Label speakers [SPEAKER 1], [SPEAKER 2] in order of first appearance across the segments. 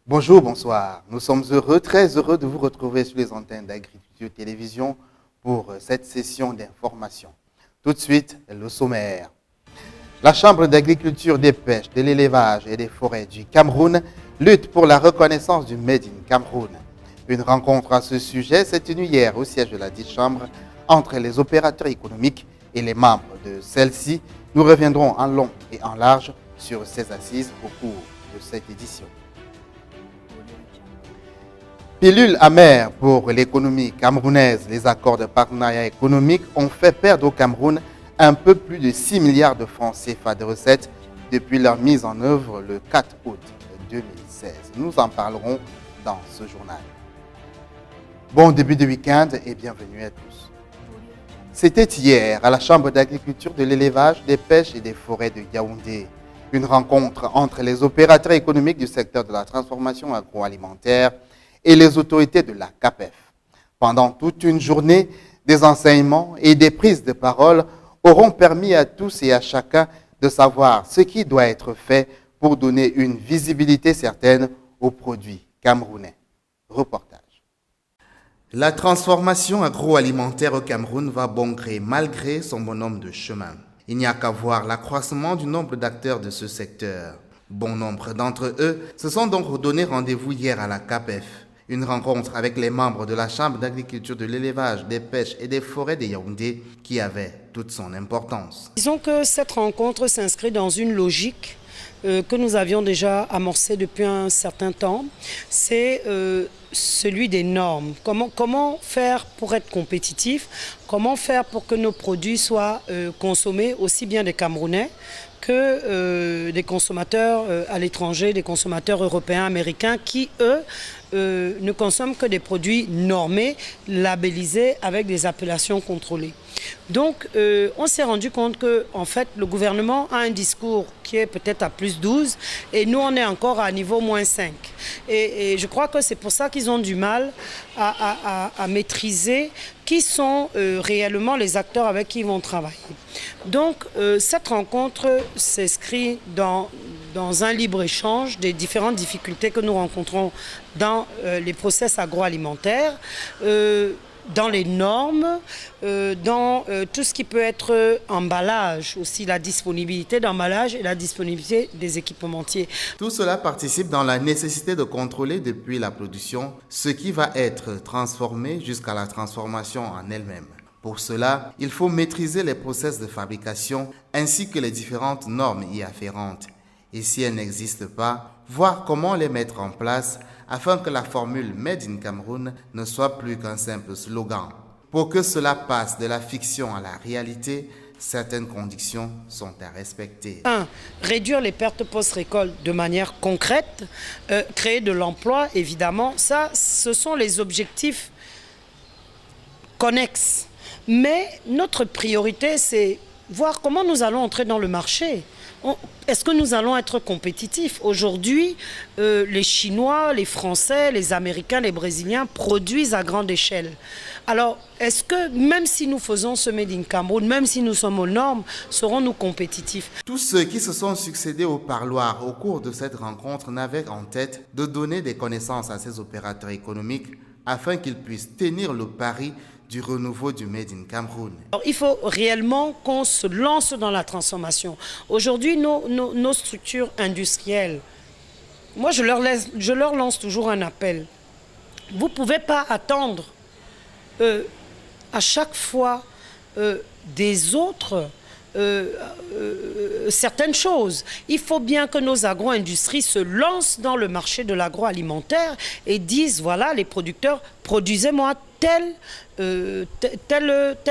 [SPEAKER 1] Bonjour, bonsoir. Nous sommes heureux, très heureux de vous retrouver sur les antennes d'Agriculture Télévision pour cette session d'information. Tout de suite, le sommaire. La Chambre d'agriculture, des pêches, de l'élevage et des forêts du Cameroun lutte pour la reconnaissance du Made in Cameroun. Une rencontre à ce sujet s'est tenue hier au siège de la dite Chambre entre les opérateurs économiques et les membres de celle-ci. Nous reviendrons en long et en large sur ces assises au cours de cette édition. Pilule amère pour l'économie camerounaise. Les accords de partenariat économique ont fait perdre au Cameroun un peu plus de 6 milliards de francs CFA de recettes depuis leur mise en œuvre le 4 août 2016. Nous en parlerons dans ce journal. Bon début de week-end et bienvenue à tous. C'était hier à la Chambre d'agriculture, de l'élevage, des pêches et des forêts de Yaoundé. Une rencontre entre les opérateurs économiques du secteur de la transformation agroalimentaire et les autorités de la CAPEF. Pendant toute une journée, des enseignements et des prises de parole auront permis à tous et à chacun de savoir ce qui doit être fait pour donner une visibilité certaine aux produits camerounais. Reportage. La transformation agroalimentaire au Cameroun va bon gré malgré son bonhomme de chemin. Il n'y a qu'à voir l'accroissement du nombre d'acteurs de ce secteur. Bon nombre d'entre eux se sont donc donné rendez-vous hier à la CAPEF. Une rencontre avec les membres de la Chambre d'agriculture, de l'élevage, des pêches et des forêts de Yaoundé qui avait toute son importance.
[SPEAKER 2] Disons que cette rencontre s'inscrit dans une logique que nous avions déjà amorcée depuis un certain temps. C'est celui des normes. Comment faire pour être compétitif? Comment faire pour que nos produits soient consommés aussi bien des Camerounais que des consommateurs à l'étranger, des consommateurs européens, américains qui, eux, ne consomment que des produits normés, labellisés avec des appellations contrôlées. Donc, on s'est rendu compte que, en fait, le gouvernement a un discours qui est peut-être à plus 12 et nous, on est encore à niveau moins 5. Et je crois que c'est pour ça qu'ils ont du mal à maîtriser qui sont réellement les acteurs avec qui ils vont travailler. Donc, cette rencontre s'inscrit dans un libre-échange des différentes difficultés que nous rencontrons dans les process agroalimentaires, dans les normes, dans tout ce qui peut être emballage, aussi la disponibilité d'emballage et la disponibilité des équipementiers.
[SPEAKER 1] Tout cela participe dans la nécessité de contrôler depuis la production ce qui va être transformé jusqu'à la transformation en elle-même. Pour cela, il faut maîtriser les process de fabrication ainsi que les différentes normes y afférentes. Et si elles n'existent pas, voir comment les mettre en place afin que la formule Made in Cameroun ne soit plus qu'un simple slogan. Pour que cela passe de la fiction à la réalité, certaines conditions sont à respecter.
[SPEAKER 2] 1. Réduire les pertes post-récolte de manière concrète, créer de l'emploi, évidemment. Ça, ce sont les objectifs connexes. Mais notre priorité, c'est voir comment nous allons entrer dans le marché. Est-ce que nous allons être compétitifs? Aujourd'hui, les Chinois, les Français, les Américains, les Brésiliens produisent à grande échelle. Alors, est-ce que même si nous faisons ce Made in Cameroun, même si nous sommes aux normes, serons-nous compétitifs?
[SPEAKER 1] Tous ceux qui se sont succédés au parloir au cours de cette rencontre n'avaient en tête de donner des connaissances à ces opérateurs économiques afin qu'ils puissent tenir le pari du renouveau du Made in Cameroun.
[SPEAKER 2] Alors, il faut réellement qu'on se lance dans la transformation. Aujourd'hui, nos structures industrielles, moi je leur lance toujours un appel. Vous ne pouvez pas attendre à chaque fois des autres certaines choses. Il faut bien que nos agro-industries se lancent dans le marché de l'agroalimentaire et disent, voilà, les producteurs, produisez-moi telle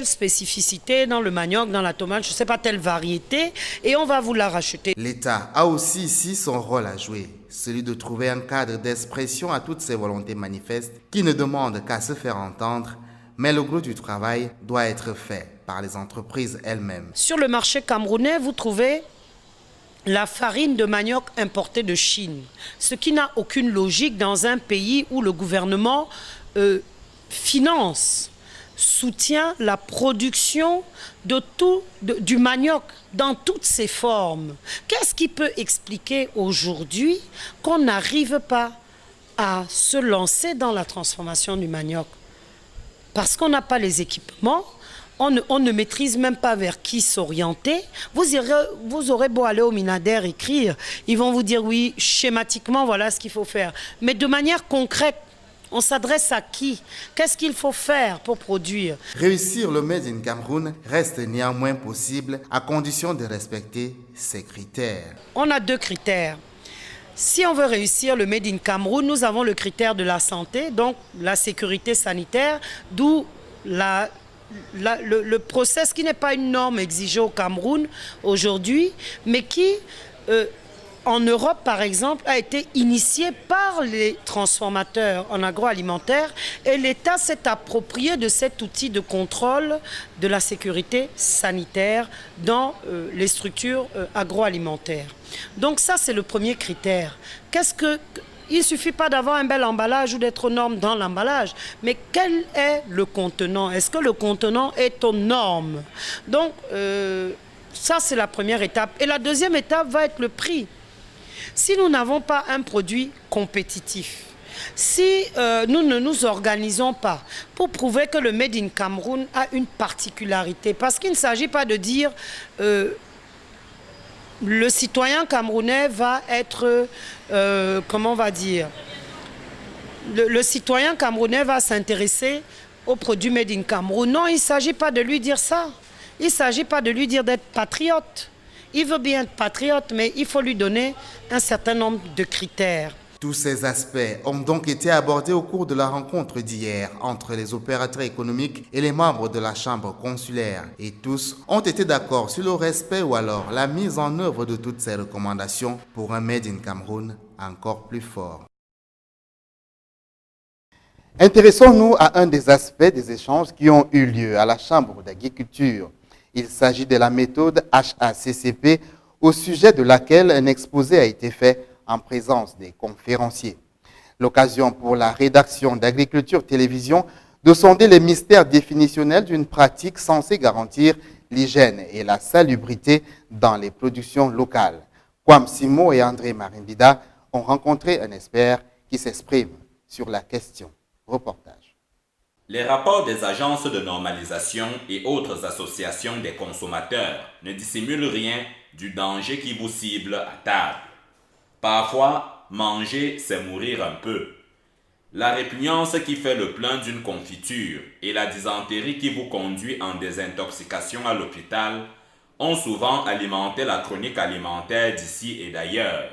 [SPEAKER 2] spécificité dans le manioc, dans la tomate, je ne sais pas, telle variété, et on va vous la racheter.
[SPEAKER 1] L'État a aussi ici son rôle à jouer, celui de trouver un cadre d'expression à toutes ces volontés manifestes qui ne demandent qu'à se faire entendre, mais le gros du travail doit être fait par les entreprises elles-mêmes.
[SPEAKER 2] Sur le marché camerounais, vous trouvez la farine de manioc importée de Chine, ce qui n'a aucune logique dans un pays où le gouvernement finance, soutient la production du manioc dans toutes ses formes. Qu'est-ce qui peut expliquer aujourd'hui qu'on n'arrive pas à se lancer dans la transformation du manioc. Parce qu'on n'a pas les équipements, on ne maîtrise même pas vers qui s'orienter. Vous aurez beau aller au Minader écrire, ils vont vous dire oui, schématiquement, voilà ce qu'il faut faire. Mais de manière concrète, on s'adresse à qui? Qu'est-ce qu'il faut faire pour produire?
[SPEAKER 1] Réussir le Made in Cameroun reste néanmoins possible à condition de respecter ces critères.
[SPEAKER 2] On a 2 critères. Si on veut réussir le Made in Cameroun, nous avons le critère de la santé, donc la sécurité sanitaire, d'où le process qui n'est pas une norme exigée au Cameroun aujourd'hui, mais qui, en Europe par exemple, a été initié par les transformateurs en agroalimentaire et l'État s'est approprié de cet outil de contrôle de la sécurité sanitaire dans les structures agroalimentaires. Donc ça, c'est le premier critère. Il ne suffit pas d'avoir un bel emballage ou d'être aux normes dans l'emballage, mais quel est le contenant? Est-ce que le contenant est aux normes? Donc ça, c'est la première étape. Et la deuxième étape va être le prix. Si nous n'avons pas un produit compétitif, si nous ne nous organisons pas pour prouver que le Made in Cameroun a une particularité, parce qu'il ne s'agit pas de dire le citoyen camerounais va être, comment on va dire, le citoyen camerounais va s'intéresser aux produits Made in Cameroun. Non, il ne s'agit pas de lui dire ça. Il ne s'agit pas de lui dire d'être patriote. Il veut bien être patriote, mais il faut lui donner un certain nombre de critères.
[SPEAKER 1] Tous ces aspects ont donc été abordés au cours de la rencontre d'hier entre les opérateurs économiques et les membres de la chambre consulaire. Et tous ont été d'accord sur le respect ou alors la mise en œuvre de toutes ces recommandations pour un Made in Cameroun encore plus fort. Intéressons-nous à un des aspects des échanges qui ont eu lieu à la Chambre d'agriculture. Il s'agit de la méthode HACCP au sujet de laquelle un exposé a été fait en présence des conférenciers. L'occasion pour la rédaction d'Agriculture Télévision de sonder les mystères définitionnels d'une pratique censée garantir l'hygiène et la salubrité dans les productions locales. Kwam Simo et André Marimbida ont rencontré un expert qui s'exprime sur la question. Reportage.
[SPEAKER 3] Les rapports des agences de normalisation et autres associations des consommateurs ne dissimulent rien du danger qui vous cible à table. Parfois, manger, c'est mourir un peu. La répugnance qui fait le plein d'une confiture et la dysenterie qui vous conduit en désintoxication à l'hôpital ont souvent alimenté la chronique alimentaire d'ici et d'ailleurs.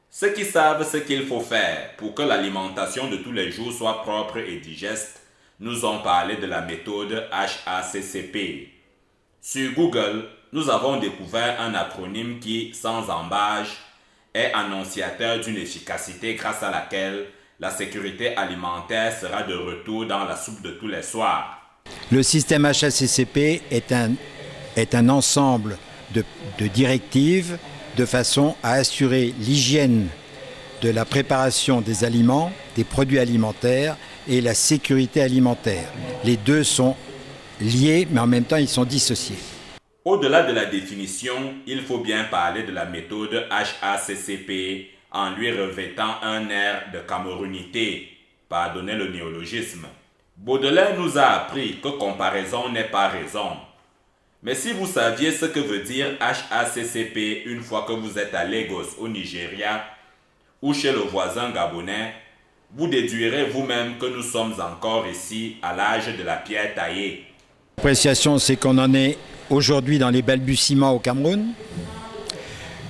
[SPEAKER 3] Ceux qui savent ce qu'il faut faire pour que l'alimentation de tous les jours soit propre et digeste nous ont parlé de la méthode HACCP. Sur Google, nous avons découvert un acronyme qui, sans embâche, est annonciateur d'une efficacité grâce à laquelle la sécurité alimentaire sera de retour dans la soupe de tous les soirs.
[SPEAKER 4] Le système HACCP est un ensemble de directives de façon à assurer l'hygiène de la préparation des aliments, des produits alimentaires et la sécurité alimentaire. Les deux sont liés, mais en même temps, ils sont dissociés.
[SPEAKER 3] Au-delà de la définition, il faut bien parler de la méthode HACCP en lui revêtant un air de camerounité. Pardonnez le néologisme. Baudelaire nous a appris que comparaison n'est pas raison. Mais si vous saviez ce que veut dire HACCP une fois que vous êtes à Lagos au Nigeria ou chez le voisin gabonais, vous déduirez vous-même que nous sommes encore ici à l'âge de la pierre taillée.
[SPEAKER 4] L'appréciation, c'est qu'on en est aujourd'hui dans les balbutiements au Cameroun,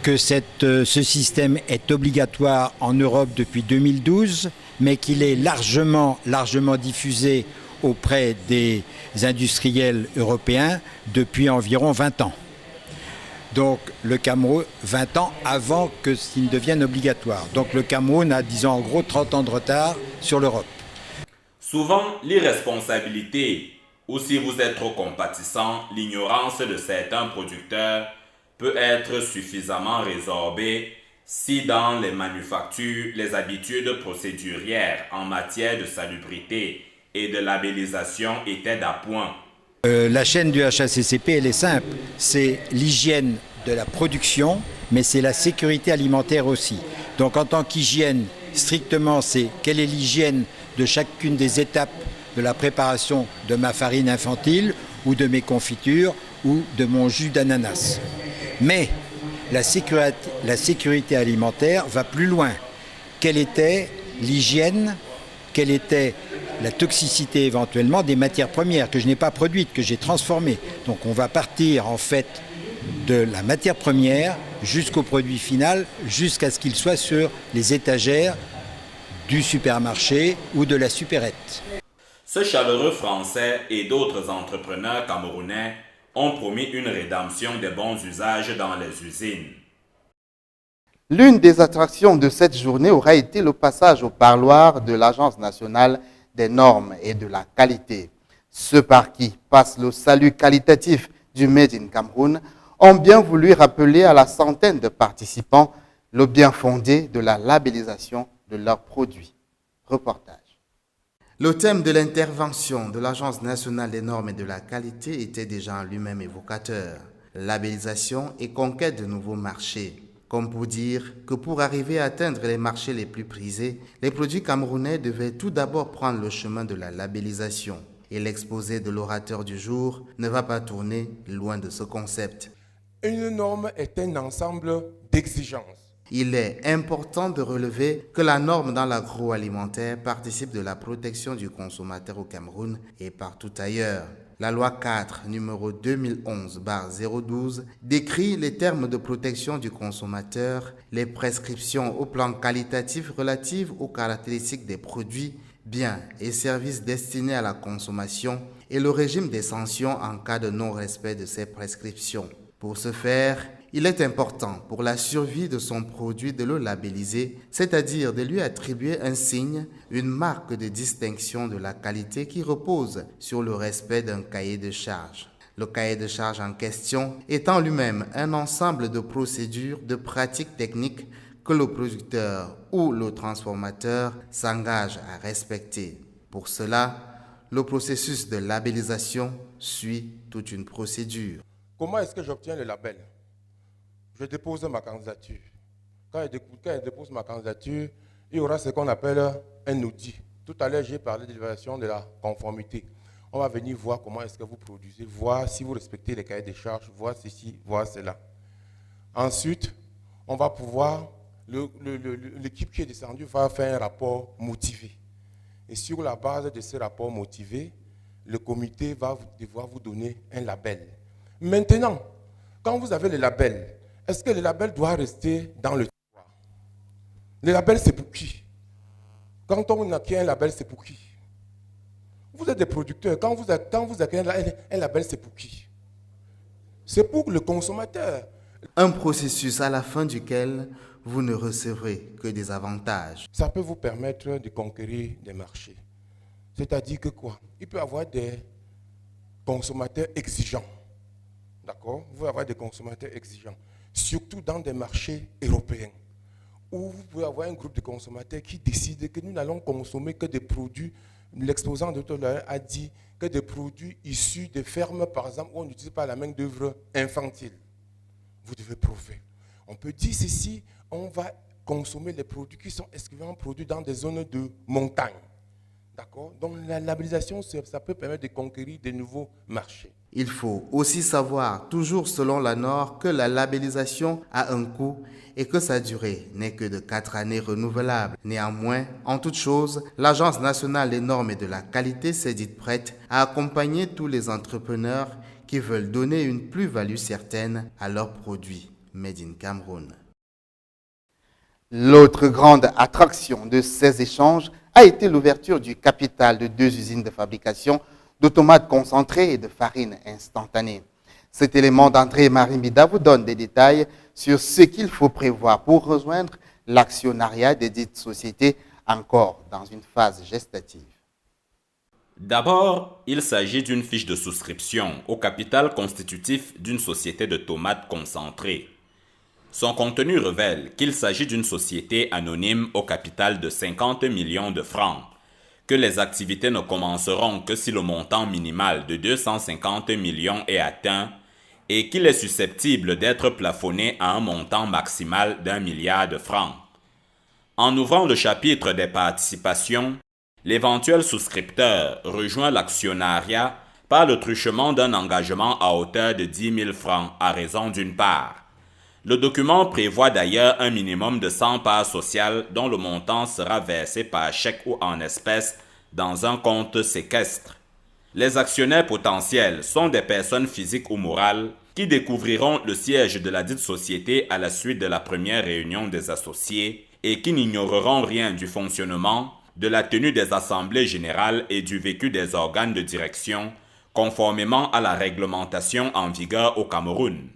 [SPEAKER 4] que ce système est obligatoire en Europe depuis 2012, mais qu'il est largement diffusé auprès des industriels européens depuis environ 20 ans. Donc le Cameroun, 20 ans avant que s'il devienne obligatoire. Donc le Cameroun a, disons en gros, 30 ans de retard sur l'Europe.
[SPEAKER 3] Souvent, l'irresponsabilité, ou si vous êtes trop compatissant, l'ignorance de certains producteurs peut être suffisamment résorbée si dans les manufactures, les habitudes procédurières en matière de salubrité et de labellisation étaient d'appoint.
[SPEAKER 4] La chaîne du HACCP, elle est simple. C'est l'hygiène de la production, mais c'est la sécurité alimentaire aussi. Donc en tant qu'hygiène Strictement, c'est quelle est l'hygiène de chacune des étapes de la préparation de ma farine infantile ou de mes confitures ou de mon jus d'ananas. Mais la sécurité alimentaire va plus loin. Quelle était l'hygiène, quelle était la toxicité éventuellement des matières premières que je n'ai pas produites, que j'ai transformées. Donc on va partir en fait de la matière première jusqu'au produit final, jusqu'à ce qu'il soit sur les étagères du supermarché ou de la supérette.
[SPEAKER 3] Ce chaleureux Français et d'autres entrepreneurs camerounais ont promis une rédemption des bons usages dans les usines.
[SPEAKER 1] L'une des attractions de cette journée aura été le passage au parloir de l'Agence nationale des normes et de la qualité. Ceux par qui passe le salut qualitatif du Made in Cameroun ont bien voulu rappeler à la centaine de participants le bien fondé de la labellisation de leurs produits. Reportage. Le thème de l'intervention de l'Agence nationale des normes et de la qualité était déjà en lui-même évocateur. Labellisation et conquête de nouveaux marchés. Comme pour dire que pour arriver à atteindre les marchés les plus prisés, les produits camerounais devaient tout d'abord prendre le chemin de la labellisation. Et l'exposé de l'orateur du jour ne va pas tourner loin de ce concept.
[SPEAKER 5] Une norme est un ensemble d'exigences.
[SPEAKER 1] Il est important de relever que la norme dans l'agroalimentaire participe de la protection du consommateur au Cameroun et partout ailleurs. La loi 4, numéro 2011/012, décrit les termes de protection du consommateur, les prescriptions au plan qualitatif relatives aux caractéristiques des produits, biens et services destinés à la consommation et le régime des sanctions en cas de non-respect de ces prescriptions. Pour ce faire, il est important pour la survie de son produit de le labelliser, c'est-à-dire de lui attribuer un signe, une marque de distinction de la qualité qui repose sur le respect d'un cahier de charges. Le cahier de charges en question étant lui-même un ensemble de procédures, de pratiques techniques que le producteur ou le transformateur s'engage à respecter. Pour cela, le processus de labellisation suit toute une procédure.
[SPEAKER 5] Comment est-ce que j'obtiens le label? Je dépose ma candidature. Quand je dépose ma candidature, il y aura ce qu'on appelle un audit. Tout à l'heure, j'ai parlé de l'évaluation de la conformité. On va venir voir comment est-ce que vous produisez, voir si vous respectez les cahiers des charges, voir ceci, voir cela. Ensuite, on va pouvoir, l'équipe qui est descendue va faire un rapport motivé. Et sur la base de ce rapport motivé, le comité va devoir vous donner un label. Maintenant, quand vous avez le label, est-ce que le label doit rester dans le tiroir? Le label, c'est pour qui? Quand on acquiert un label, c'est pour qui? Vous êtes des producteurs. Quand vous acquérez un label, c'est pour qui? C'est pour le consommateur.
[SPEAKER 1] Un processus à la fin duquel vous ne recevrez que des avantages.
[SPEAKER 5] Ça peut vous permettre de conquérir des marchés. C'est-à-dire que quoi? Il peut y avoir des consommateurs exigeants. D'accord? Vous pouvez avoir des consommateurs exigeants. Surtout dans des marchés européens, où vous pouvez avoir un groupe de consommateurs qui décident que nous n'allons consommer que des produits, l'exposant de tout à l'heure a dit, que des produits issus de fermes, par exemple, où on n'utilise pas la main d'œuvre infantile. Vous devez prouver. On peut dire ceci, on va consommer les produits qui sont exclusivement produits dans des zones de montagne. D'accord? Donc la labellisation, ça peut permettre de conquérir de nouveaux marchés.
[SPEAKER 1] Il faut aussi savoir, toujours selon la norme, que la labellisation a un coût et que sa durée n'est que de 4 années renouvelables. Néanmoins, en toute chose, l'Agence nationale des normes et de la qualité s'est dite prête à accompagner tous les entrepreneurs qui veulent donner une plus-value certaine à leurs produits Made in Cameroun. L'autre grande attraction de ces échanges a été l'ouverture du capital de 2 usines de fabrication de tomates concentrées et de farine instantanée. Cet élément d'entrée, Marimbida vous donne des détails sur ce qu'il faut prévoir pour rejoindre l'actionnariat des dites sociétés encore dans une phase gestative.
[SPEAKER 3] D'abord, il s'agit d'une fiche de souscription au capital constitutif d'une société de tomates concentrées. Son contenu révèle qu'il s'agit d'une société anonyme au capital de 50 millions de francs, que les activités ne commenceront que si le montant minimal de 250 millions est atteint et qu'il est susceptible d'être plafonné à un montant maximal d'1 milliard de francs. En ouvrant le chapitre des participations, l'éventuel souscripteur rejoint l'actionnariat par le truchement d'un engagement à hauteur de 10 000 francs à raison d'une part. Le document prévoit d'ailleurs un minimum de 100 parts sociales dont le montant sera versé par chèque ou en espèces dans un compte séquestre. Les actionnaires potentiels sont des personnes physiques ou morales qui découvriront le siège de la dite société à la suite de la première réunion des associés et qui n'ignoreront rien du fonctionnement, de la tenue des assemblées générales et du vécu des organes de direction, conformément à la réglementation en vigueur au Cameroun.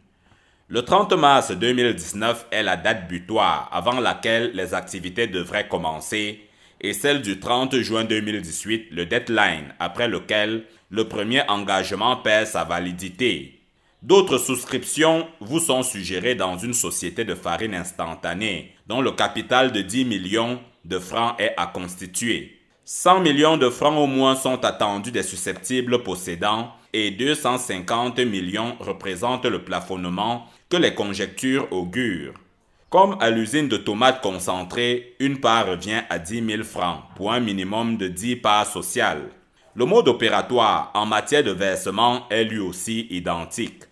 [SPEAKER 3] Le 30 mars 2019 est la date butoir avant laquelle les activités devraient commencer et celle du 30 juin 2018, le deadline après lequel le premier engagement perd sa validité. D'autres souscriptions vous sont suggérées dans une société de farine instantanée dont le capital de 10 millions de francs est à constituer. 100 millions de francs au moins sont attendus des susceptibles possédants et 250 millions représentent le plafonnement que les conjectures augurent. Comme à l'usine de tomates concentrées, une part revient à 10 000 francs pour un minimum de 10 parts sociales. Le mode opératoire en matière de versement est lui aussi identique,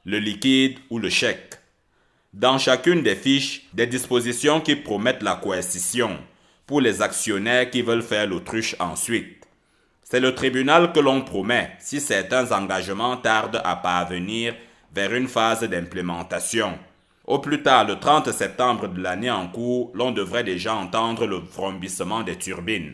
[SPEAKER 3] le liquide ou le chèque. Dans chacune des fiches, des dispositions qui promettent la coercition pour les actionnaires qui veulent faire l'autruche ensuite. C'est le tribunal que l'on promet si certains engagements tardent à parvenir vers une phase d'implémentation. Au plus tard, le 30 septembre de l'année en cours, l'on devrait déjà entendre le vrombissement des turbines.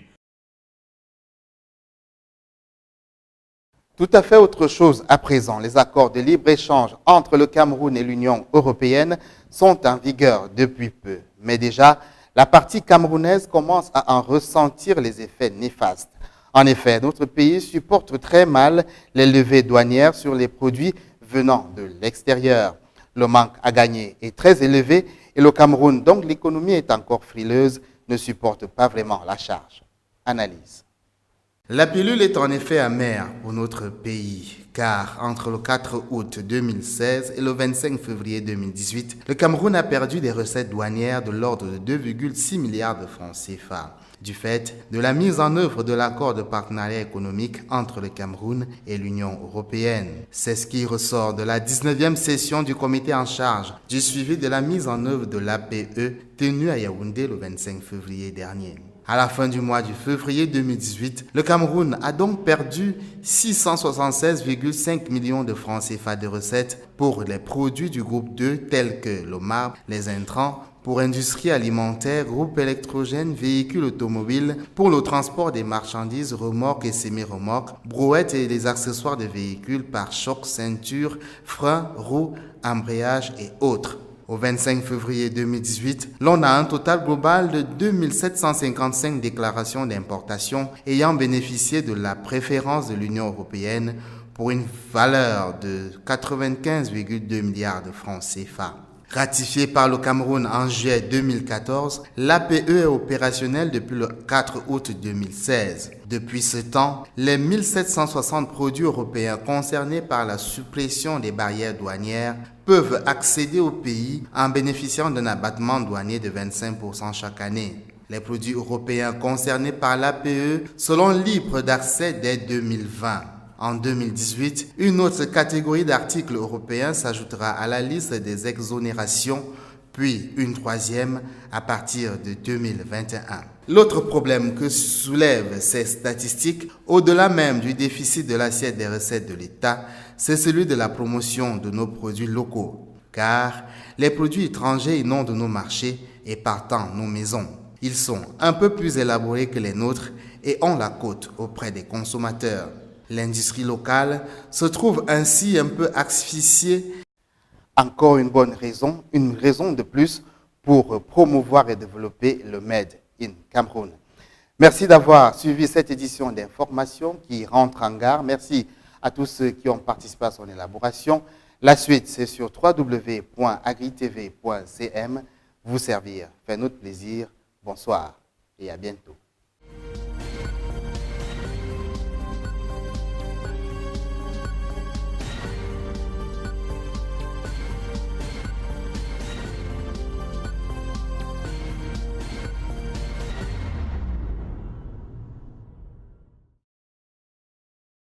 [SPEAKER 1] Tout à fait autre chose à présent. Les accords de libre-échange entre le Cameroun et l'Union européenne sont en vigueur depuis peu. Mais déjà, la partie camerounaise commence à en ressentir les effets néfastes. En effet, notre pays supporte très mal les levées douanières sur les produits venant de l'extérieur. Le manque à gagner est très élevé et le Cameroun, dont l'économie est encore frileuse, ne supporte pas vraiment la charge. Analyse. La pilule est en effet amère pour notre pays, car entre le 4 août 2016 et le 25 février 2018, le Cameroun a perdu des recettes douanières de l'ordre de 2,6 milliards de francs CFA, du fait de la mise en œuvre de l'accord de partenariat économique entre le Cameroun et l'Union européenne. C'est ce qui ressort de la 19e session du comité en charge du suivi de la mise en œuvre de l'APE tenue à Yaoundé le 25 février dernier. À la fin du mois de février 2018, le Cameroun a donc perdu 676,5 millions de francs CFA de recettes pour les produits du groupe 2 tels que le marbre, les intrants, pour industrie alimentaire, groupe électrogène, véhicules automobiles, pour le transport des marchandises, remorques et semi-remorques, brouettes et les accessoires de véhicules, pare-chocs, ceintures, freins, roues, embrayages et autres. Au 25 février 2018, l'on a un total global de 2755 déclarations d'importation ayant bénéficié de la préférence de l'Union européenne pour une valeur de 95,2 milliards de francs CFA. Ratifiée par le Cameroun en juillet 2014, l'APE est opérationnelle depuis le 4 août 2016. Depuis ce temps, les 1760 produits européens concernés par la suppression des barrières douanières peuvent accéder au pays en bénéficiant d'un abattement douanier de 25% chaque année. Les produits européens concernés par l'APE seront libres d'accès dès 2020. En 2018, une autre catégorie d'articles européens s'ajoutera à la liste des exonérations, puis une troisième à partir de 2021. L'autre problème que soulèvent ces statistiques, au-delà même du déficit de l'assiette des recettes de l'État, c'est celui de la promotion de nos produits locaux, car les produits étrangers inondent nos marchés et partant nos maisons. Ils sont un peu plus élaborés que les nôtres et ont la cote auprès des consommateurs. L'industrie locale se trouve ainsi un peu asphyxiée. Encore une bonne raison, une raison de plus pour promouvoir et développer le Made in Cameroun. Merci d'avoir suivi cette édition d'information qui rentre en gare. Merci à tous ceux qui ont participé à son élaboration. La suite, c'est sur www.agritv.cm. Vous servir fait notre plaisir. Bonsoir et à bientôt.